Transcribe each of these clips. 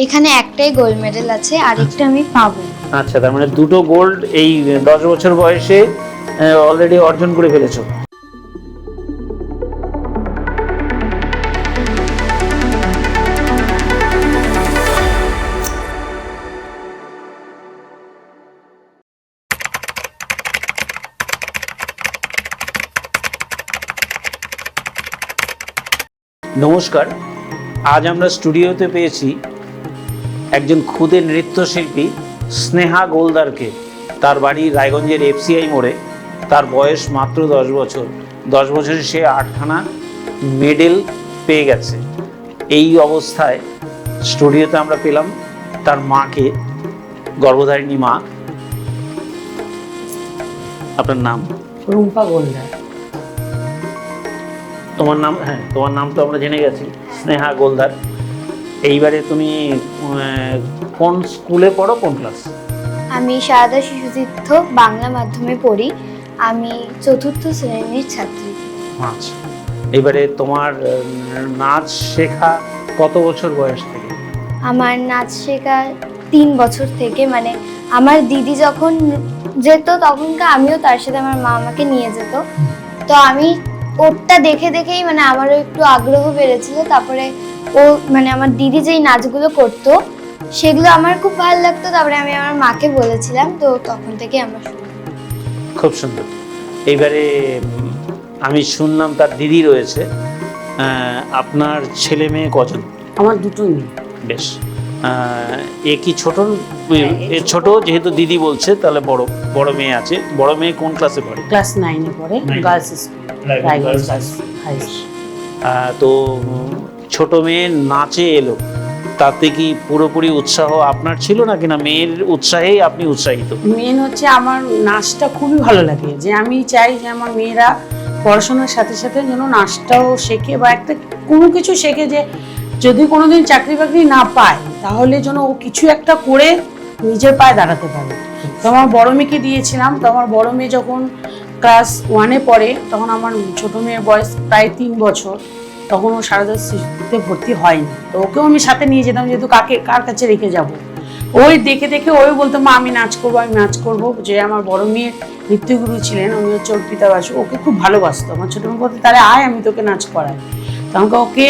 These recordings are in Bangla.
এখানে একটাই গোল্ড মেডেল আছে, আরেকটা আমি পাবো। আচ্ছা, তার মানে দুটো গোল্ড এই 10 বছর বয়সে অলরেডি অর্জন করে ফেলেছো। নমস্কার, আজ আমরা স্টুডিওতে পেয়েছি একজন ক্ষুদে নৃত্যশিল্পী স্নেহা গোলদারকে। তার বাড়ি রায়গঞ্জের এফসিআই মোড়ে। তার বয়স মাত্র 10 বছর। 10 বছরে সে 8খানা মেডেল পেয়ে গেছে। এই অবস্থায় স্টুডিওতে আমরা পেলাম তার মাকে, গর্ভধারিণী মা। আপনার নাম? রুম্পা গোলদার। তোমার নাম? হ্যাঁ, তোমার নাম তো আমরা জেনে গেছি, স্নেহা গোলদার। এইবারে তুমি কোন স্কুলে পড়ো, কোন ক্লাস? আমি সারদা শিশুতীর্থ বাংলা মাধ্যমে পড়ি। আমি 4র্থ শ্রেণীর ছাত্রী। আচ্ছা, এবারে তোমার নাচ শেখা কত বছর বয়স থেকে? আমার নাচ শেখা 3 বছর থেকে, মানে আমার দিদি যখন যেত তখনকার আমিও তার সাথে, আমার মা আমাকে নিয়ে যেত। তো আমি ওরটা দেখে দেখেই মানে আমারও একটু আগ্রহ বেড়েছিল। তারপরে ও মানে আমার দিদি যেই নাচগুলো করতো সেগুলো আমার খুব ভালো লাগতো। তারপরে আমি আমার মাকে বলেছিলাম, তো তখন থেকে আমরা শুরু। খুব সুন্দর। এইবারে আমি শুনলাম তার দিদি রয়েছে। আপনার ছেলে মেয়ে কজন? আমার দুটো মেয়ে। বেশ। এ কি ছোট? এ ছোট, যেহেতু দিদি বলছে তাহলে বড় বড় মেয়ে আছে। বড় মেয়ে কোন ক্লাসে পড়ে? ক্লাস 9-এ পড়ে, girls school, Raiganj girls high school. তো ছোট মেয়ে নাচে এলো, তাতে কি পুরোপুরি উৎসাহ আপনার ছিল নাকি না মেয়ের উৎসাহেই আপনি উৎসাহিত? মেন হচ্ছে আমার নাচটা খুবই ভালো লাগে, যে আমি চাই যে আমার মেয়েরা পড়াশোনার সাথে সাথে যেন নাচটাও শেখে, বা একটা কোনো কিছু শেখে, যে যদি কোনোদিন চাকরি বাকরি না পায় তাহলে যেন ও কিছু একটা করে নিজের পায়ে দাঁড়াতে পারে। তো আমার বড় মেয়েকে দিয়েছিলাম। তো আমার বড় মেয়ে যখন ক্লাস 1-এ পড়ে, তখন আমার ছোট মেয়ের বয়স প্রায় 3 বছর। তখন ও সারদা শিশুতে ভর্তি হয়নি। তো ওকেও আমি সাথে নিয়ে যেতাম, যেহেতু কার কাছে রেখে যাব। ওই দেখে দেখে ওই বলতো, মা আমি নাচ করবো, আমি নাচ করবো। যে আমার বড় মেয়ের নৃত্যগুরু ছিলেন, উনি হচ্ছে অর্পিতা বাসু, ওকে খুব ভালোবাসতো। আমার ছোট মেয়ে বলতো, তাহলে আয় আমি তোকে নাচ করাই। তো আমাকে ওকে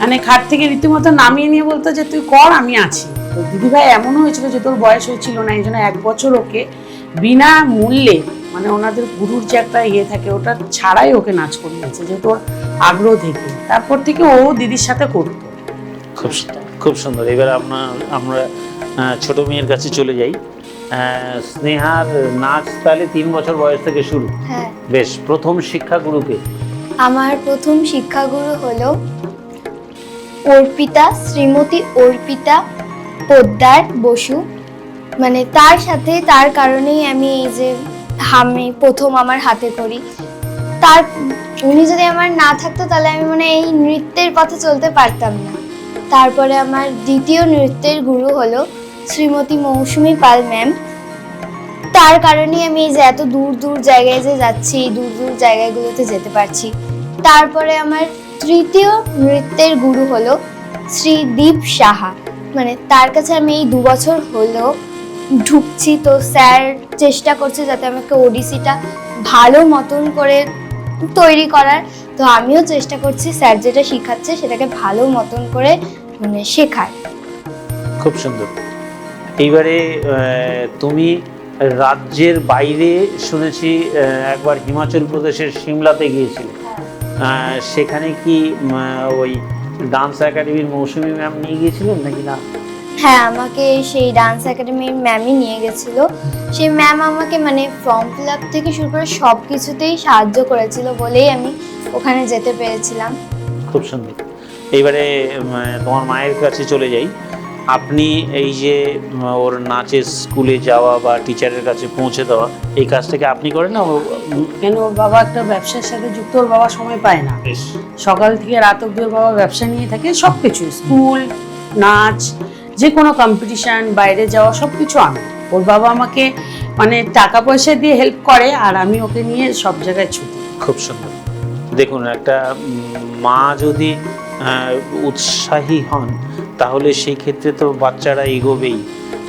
মানে খাট থেকে রীতিমতো নামিয়ে নিয়ে বলতো যে তুই কর, আমি আছি। তো দিদিভাই এমনও হয়েছিল যে তোর বয়স হয়েছিল না, এই জন্য 1 বছর ওকে বিনা মূল্যে, মানে ওনাদের গুরুর যে একটা থাকে, ওটা ছাড়াই ওকে নাচ করিয়েছে, যেহেতু ওর আগ্রহ থেকে। তারপর থেকে ও দিদির সাথে করতো। খুব খুব সুন্দর। এবার আমরা ছোট মেয়ের কাছে চলে যাই। স্নেহার নাচ তাহলে 3 বছর বয়স থেকে শুরু। হ্যাঁ। বেশ। প্রথম শিক্ষাগুরুকে? আমার প্রথম শিক্ষাগুরু হলো অর্পিতা, শ্রীমতী অর্পিতা পোদ্দার বসু। মানে তার সাথে, তার কারণেই আমি এই যে আমি প্রথম আমার হাতে করি। তার উনি যদি আমার না থাকতো তাহলে আমি মানে এই নৃত্যের পথে চলতে পারতাম না। তারপরে আমার দ্বিতীয় নৃত্যের গুরু হলো শ্রীমতী মৌসুমী পাল ম্যাম। তার কারণেই আমি এই যে এত দূর দূর জায়গায় যে যাচ্ছি, দূর দূর জায়গাগুলোতে যেতে পারছি। তারপরে আমার তৃতীয় নৃত্যের গুরু হলো শ্রী দীপ সাহা। মানে তার কাছে আমি এই 2 বছর হলো ঢুকছি। তো স্যার চেষ্টা করছে যাতে আমাকে ওডিসিটা ভালো মতন করে তৈরি করার। তো আমিও চেষ্টা করছি স্যার যেটা শেখাচ্ছে সেটাকে ভালো মতন করে মানে শেখার। খুব সুন্দর। এইবারে তুমি রাজ্যের বাইরে শুনেছি একবার হিমাচল প্রদেশের সিমলাতে গিয়েছিলে। সেখানে কি ওই ডান্স একাডেমির মৌসুমী ম্যাম নিয়ে গিয়েছিলেন নাকি না? হ্যাঁ, আমাকে সেই ডান্স একাডেমির ম্যামই নিয়ে গেছিল। সেই ম্যাম আমাকে মানে ফর্ম ফিল আপ থেকে শুরু করে সব কিছুতেই সাহায্য করেছিল বলেই আমি ওখানে যেতে পেরেছিলাম। খুব সুন্দর। এইবারে তোমার মায়ের কাছে চলে যাই। আপনি এই যে ওর নাচের স্কুলে যাওয়া বা টিচারের কাছে পৌঁছে দেওয়া, এই কাজটাকে আপনি করেন না? কেন, ওর বাবা একটা ব্যবসার সাথে যুক্ত, ওর বাবা সময় পায় না। সকাল থেকে রাত অব্দি ওর বাবা ব্যবসা নিয়ে থাকে। সব কিছু, স্কুল, নাচ, যে কোনো কম্পিটিশন, বাইরে যাওয়া, সব কিছু আমি। ওর বাবা আমাকে মানে টাকা পয়সা দিয়ে হেল্প করে, আর আমি ওকে নিয়ে সব জায়গায় ছুটি। খুব সুন্দর। দেখুন, একটা মা যদি উৎসাহী হন তাহলে সেই ক্ষেত্রে তো বাচ্চারা এগোবেই।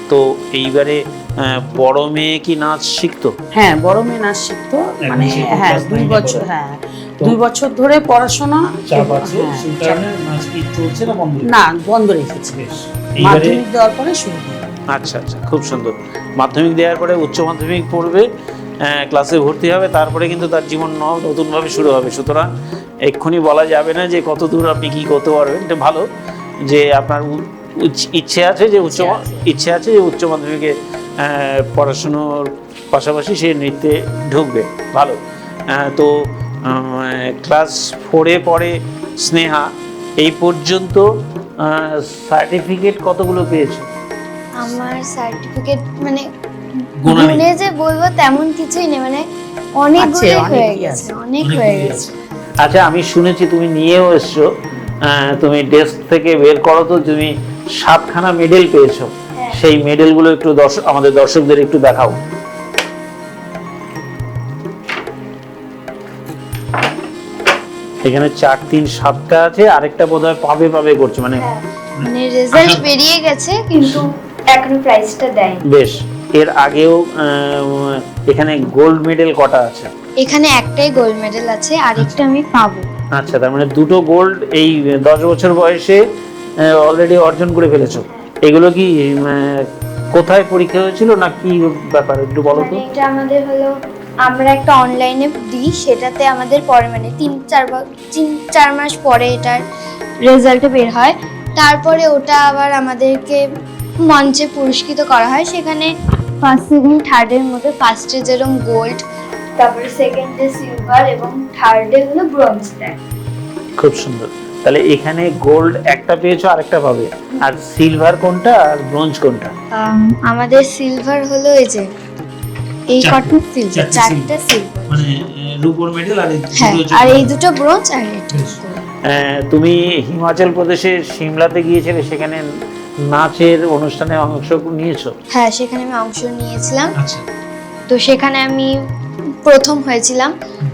তো এইবারে বড় মেয়ে কি নাচ শিখতো? হ্যাঁ, বড় মেয়ে নাচ শিখতো, এখন মানে সে হ্যাঁ class 2 9 এ বছর, পড়ে। হ্যাঁ তো 2 বছর ধরে পড়াশোনা। চাপ আছে, হ্যাঁ, সেই কারণে নাচ কি চলছে না বন্ধ? না, বন্ধ রেখেছে। বেশ। এইবারে মাধ্যমিক দেওয়ার পরে শুরু হবে। আচ্ছা আচ্ছা, খুব সুন্দর। মাধ্যমিক দেওয়ার পরে উচ্চ মাধ্যমিক পড়বে, ক্লাসে ভর্তি হবে, তারপরে কিন্তু তার জীবন নতুনভাবে শুরু হবে। সুতরাং এক্ষুনি বলা যাবে না যে কত দূর আপনি কি করতে পারবেন। এটা ভালো যে আপনার ইচ্ছে আছে যে ইচ্ছে আছে যে উচ্চ মাধ্যমিকে পড়াশুনোর পাশাপাশি সে নৃত্যে ঢুকবে। ভালো। তো ক্লাস 4-এ পড়ে স্নেহা। এই পর্যন্ত সার্টিফিকেট কতগুলো পেয়েছে? আমার সার্টিফিকেট মানে গোনা নেই। গুনে যে বলবো তেমন কিছুই নেই, মানে অনেকগুলো আছে, হয়ে অনেকই গেছে, আছে। অনেক হয়ে গেছে। আচ্ছা, আমি শুনেছি তুমি নিয়েও এসছো, তুমি ডেস্ক থেকে বের করো তো, তুমি 7খানা মেডেল পেয়েছো। হ্যাঁ। সেই মেডেলগুলো একটু আমাদের দর্শকদের একটু দেখাও। এখানে 4, 3, 7টা আছে, আরেকটা বোধহয় পাবে পাবে করছে, মানে হ্যাঁ, মানে রেজাল্ট বেরিয়ে গেছে কিন্তু এখনো প্রাইজটা দেয়নি। বেশ। এর আগেও এখানে গোল্ড মেডেল কটা আছে? এখানে একটাই গোল্ড মেডেল আছে, আরেকটা আমি পাবো। আচ্ছা, তার মানে 2টো গোল্ড এই 10 বছর বয়সে অলরেডি অর্জন করে ফেলেছো। এগুলো কি কোথায় পরীক্ষা হয়েছিল না কি ব্যাপার একটু বলো তো? মানে এটা আমাদের হলো, আমরা একটা অনলাইনে দিই, সেটাতে আমাদের পরে মানে 3-4 মাস পরে এটার রেজাল্ট বের হয়। তারপরে ওটা আবার আমাদেরকে মঞ্চে পুরস্কৃত করা হয়। সেখানে ফার্স্ট, সেকেন্ড, থার্ডের মধ্যে ফার্স্টে যেরকম গোল্ড, তারপরে সেকেন্ডে সিলভার এবং থার্ডে হলো ব্রোঞ্জ দেয়। খুব সুন্দর। তাহলে এখানে গোল্ড একটা পেয়েছো, আরেকটা পাবে। আর সিলভার কোনটা আর ব্রোঞ্জ কোনটা? আমাদের সিলভার হলো এই যে এই চারটে। কটন সিলভার, চারটে সিলভার, মানে রূপোর মেডেল আর হ্যাঁ, আর এই দুটো ব্রোঞ্জ আর এটা বেশ। তুমি হিমাচল প্রদেশের সিমলাতে গিয়েছিলে, সেখানে নাচের অনুষ্ঠানে অংশ নিয়েছো? হ্যাঁ, সেখানে আমি অংশ নিয়েছিলাম। আচ্ছা। তো সেখানে আমি প্রথম হয়েছিলাম।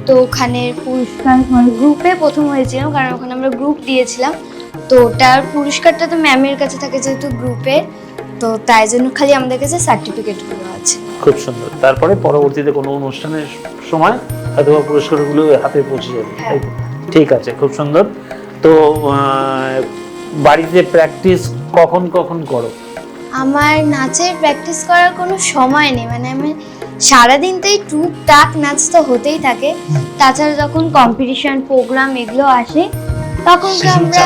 তো ওখানে পুরস্কার গ্রুপে প্রথম হয়েছিলাম, কারণ ওখানে আমরা গ্রুপ দিয়েছিলাম। তো ওটার পুরস্কারটা তো ম্যামের কাছে থাকে যেহেতু গ্রুপের, তো তাই জন্য খালি আমাদের কাছে সার্টিফিকেটগুলো আছে। খুব সুন্দর। তারপরে পরবর্তীতে কোনো অনুষ্ঠানের সময় হয়তো পুরস্কারগুলো হাতে পৌঁছে যাবে, তাই তো? ঠিক আছে, খুব সুন্দর। তো বাড়িতে প্র্যাকটিস কখন কখন করো? আমার নাচের প্র্যাকটিস করার কোনো সময় নেই, মানে আমি সারাদিন তো এই টুকটাক নাচ তো হতেই থাকে। তাছাড়া যখন কম্পিটিশন প্রোগ্রাম এগুলো আসে তখন কি আমরা,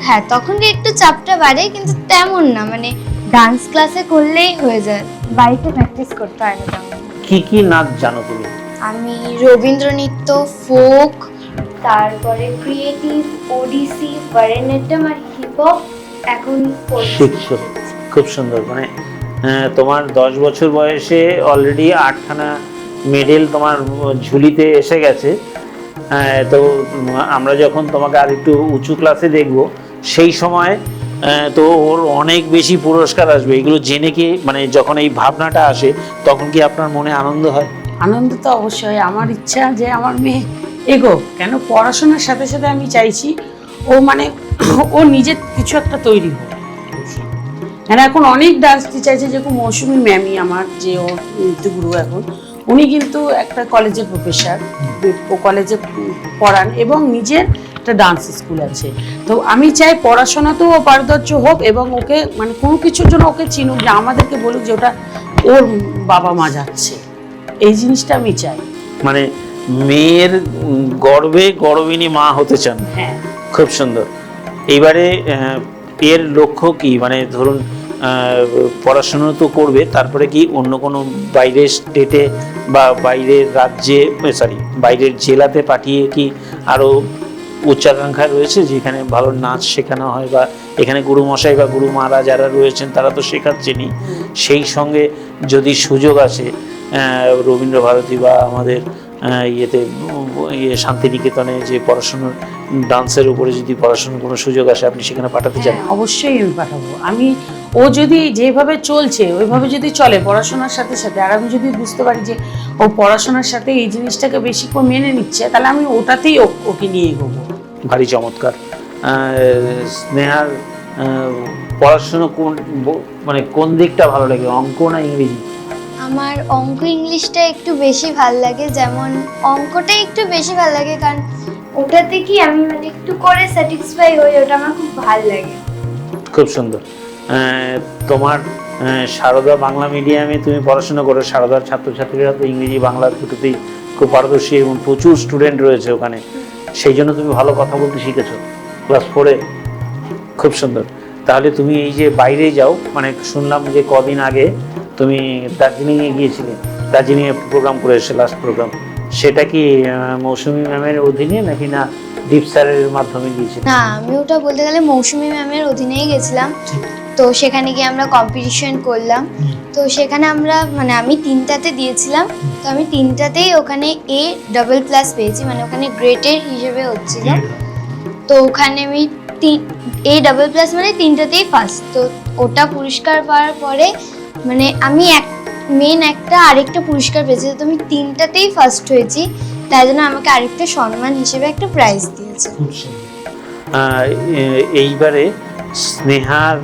হ্যাঁ তখন কি একটু চাপটা বাড়ে, কিন্তু তেমন না, মানে ডান্স ক্লাসে করলেই হয়ে যায়, বাড়িতে প্র্যাকটিস করতে হয় না তেমন। কি কি নাচ জানো তুমি? আমি রবীন্দ্র নৃত্য, ফোক, তারপরে ক্রিয়েটিভ, ওডিসি, ভারতনাট্যম আর হিপ হপ এখন শিখছো। খুব সুন্দর। মানে তোমার 10 বছর বয়সে অলরেডি 8খানা মেডেল তোমার ঝুলিতে এসে গেছে। তো আমরা যখন তোমাকে আর একটু উঁচু ক্লাসে দেখব, সেই সময় তো ওর অনেক বেশি পুরস্কার আসবে। এগুলো জেনে কি, মানে যখন এই ভাবনাটা আসে তখন কি আপনার মনে আনন্দ হয়? আনন্দ তো অবশ্যই। আমার ইচ্ছা যে আমার মেয়ে এগোক, কেন পড়াশোনার সাথে সাথে আমি চাইছি ও মানে ও নিজের কিছু একটা তৈরি হোক। হ্যাঁ, এখন অনেক ডান্স টিচার আছে, যেরকম মৌসুমী ম্যামই আমার যে ওর নৃত্যগুরু এখন, উনি কিন্তু একটা কলেজের প্রফেসর, ও কলেজে পড়ান এবং নিজের একটা ডান্স স্কুল আছে। তো আমি চাই পড়াশোনাতেও ও পারদর্শ হোক এবং ওকে মানে কোনো কিছুর জন্য ওকে চিনুক, যে আমাদেরকে বলুক যে ওটা ওর বাবা মা যাচ্ছে, এই জিনিসটা আমি চাই। মানে মেয়ের গর্বে গর্বিনী মা হতে চান। হ্যাঁ, খুব সুন্দর। এইবারে এর লক্ষ্য কি? মানে ধরুন পড়াশোনা তো করবে, তারপরে কি অন্য কোনো বাইরের স্টেটে বা বাইরের রাজ্যে, বাইরের জেলাতে পাঠিয়ে কি আরও উচ্চাকাঙ্ক্ষা রয়েছে যেখানে ভালো নাচ শেখানো হয়, বা এখানে গুরুমশাই বা গুরুমারা যারা রয়েছেন তারা তো শেখাচ্ছেনই, সেই সঙ্গে যদি সুযোগ আসে রবীন্দ্র ভারতী বা আমাদের ইয়েতে শান্তিনিকেতনে যে পড়াশুনোর ডান্সের উপরে যদি পড়াশোনার কোনো সুযোগ আসে, আপনি সেখানে পাঠাতে চান? হ্যাঁ, অবশ্যই আমি পাঠাবো। আমি ও যদি যেভাবে চলছে ওইভাবে যদি চলে পড়াশোনার সাথে সাথে, আর আমি যদি বুঝতে পারি যে ও পড়াশোনার সাথে এই জিনিসটাকে বেশি করে মেনে নিচ্ছে, তাহলে আমি ওটাতেই ওকে নিয়ে এগোবো। ভারী চমৎকার। স্নেহার পড়াশোনা মানে কোন দিকটা ভালো লাগে, অঙ্ক না ইংরেজি? আমার অঙ্ক ইংলিশটা একটু বেশি ভাল লাগে, যেমন অঙ্কটা একটু বেশি ভাল লাগে কারণ ওটাতে কি আমি মানে একটু করে স্যাটিসফাই হই, ওটা আমার খুব ভাল লাগে। খুব সুন্দর। তোমার সারদা বাংলা মিডিয়ামে তুমি পড়াশোনা করো, সারদার ছাত্রছাত্রীরা তো ইংরেজি বাংলা দুটোতেই খুব পারদর্শী এবং প্রচুর স্টুডেন্ট রয়েছে ওখানে, সেই জন্য তুমি ভালো কথা বলতে শিখেছো ক্লাস 4-এ। খুব সুন্দর। তাহলে তুমি এই যে বাইরে যাও, মানে শুনলাম যে কদিন আগে তুমি দার্জিলিংয়ে গিয়েছিলে, দার্জিলিংয়ে প্রোগ্রাম করে এসে লাস্ট প্রোগ্রাম, সেটা কি মৌসুমী ম্যামের অধীনে নাকি না দীপ স্যারের মাধ্যমে গিয়েছিলে? না, আমি ওটা বলতে গেলে মৌসুমী ম্যামের অধীনেই গেছিলাম। তো সেখানে গিয়ে আমরা কম্পিটিশন করলাম। তো সেখানে আমরা মানে আমি 3টাতে দিয়েছিলাম, তো আমি 3টাতেই ওখানে A++ পেয়েছি, মানে ওখানে গ্রেডের হিসেবে হচ্ছিল। তো ওখানে আমি A++ মানে 3টাতেই ফার্স্ট। তো ওটা পুরস্কার পাওয়ার পরে মানে আমি একটা আরেকটা পুরস্কার পেয়েছি, তো আমি 3টাতেই ফার্স্ট হয়েছি, তাই জন্য আমাকে আরেকটা সম্মান হিসেবে একটা প্রাইজ দিয়েছে। এইবারে স্নেহার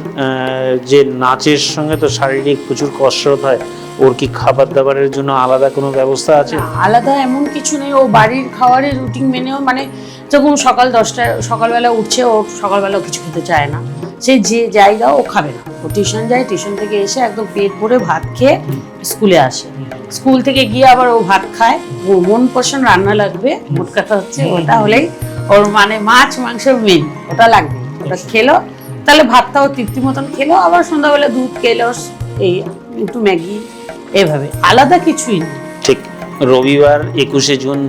যে নাচের সঙ্গে তো শারীরিক প্রচুর কসরত হয়, ওর কি খাবার দাবারের জন্য আলাদা কোনো ব্যবস্থা আছে? আলাদা এমন কিছু নেই, ও বাড়ির খাবারের রুটিন মেনেও, মানে যখন সকালবেলা উঠছে, ও সকালবেলাও কিছু খেতে চায় না, সে যে জায়গা ও খাবে না। ও টিউশন যায়, টিউশন থেকে এসে একদম পেট ভরে ভাত খেয়ে স্কুলে আসে, স্কুল থেকে গিয়ে আবার ও ভাত খায়। ও মন পছন্দ রান্না লাগবে, মোট কথা হচ্ছে ওটা হলেই ওর মানে মাছ মাংস মেন ওটা লাগবে। ওটা খেলো তাহলে ভাতটাও তৃপ্তি মতন খেলো, আবার সন্ধ্যাবেলা দুধ খেলো, এই একটু ম্যাগি, এভাবে আলাদা কিছুই নেই। ঠিক। রবিবার 21শে জুন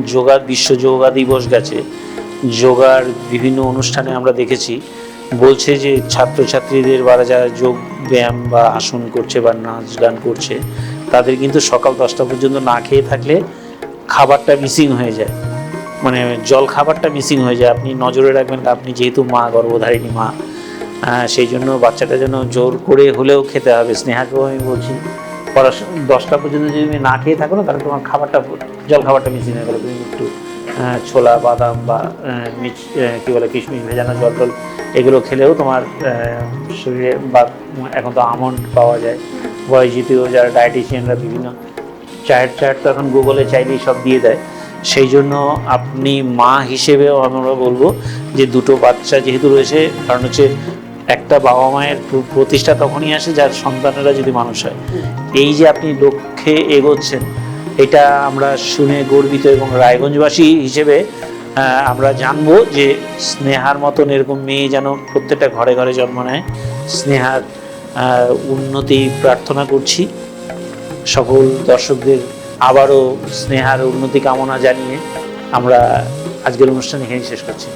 বিশ্ব যোগা দিবস গেছে, যোগার বিভিন্ন অনুষ্ঠানে আমরা দেখেছি, বলছে যে ছাত্রছাত্রীদের বা যারা যোগ ব্যায়াম বা আসন করছে বা নাচ গান করছে, তাদের কিন্তু সকাল 10টা পর্যন্ত না খেয়ে থাকলে খাবারটা মিসিং হয়ে যায়, মানে জল খাবারটা মিসিং হয়ে যায়। আপনি নজরে রাখবেন, আপনি যেহেতু মা, গর্ভধারিণী মা, সেই জন্য বাচ্চাটা যেন জোর করে হলেও খেতে হবে। স্নেহাকেও আমি বলছি, পড়াশোনা 10টা পর্যন্ত যদি তুমি না খেয়ে থাকো না, তাহলে তোমার জল খাবারটা মিসিং হয়ে গেলো। তুমি একটু ছোলা, বাদাম বা কী বলে কিশমিশ ভেজানো জল টল এগুলো খেলেও তোমার শরীরে, বা এখন তো আমন্ড পাওয়া যায়, বয়সজিতীয় যারা ডায়েটিশিয়ানরা বিভিন্ন চার্ট তো এখন গুগলে চাইলেই সব দিয়ে দেয়। সেই জন্য আপনি মা হিসেবেও আমরা বলবো যে দুটো বাচ্চা যেহেতু রয়েছে, কারণ হচ্ছে একটা বাবা মায়ের প্রতিষ্ঠা তখনই আসে যার সন্তানেরা যদি মানুষ হয়। এই যে আপনি লক্ষ্যে এগোচ্ছেন, এটা আমরা শুনে গর্বিত, এবং রায়গঞ্জবাসী হিসেবে আমরা জানবো যে স্নেহার মতন এরকম মেয়ে যেন প্রত্যেকটা ঘরে ঘরে জন্ম নেয়। স্নেহার উন্নতি প্রার্থনা করছি। সকল দর্শকদের আবারও স্নেহার উন্নতি কামনা জানিয়ে আমরা আজকের অনুষ্ঠান এখানেই শেষ করছি।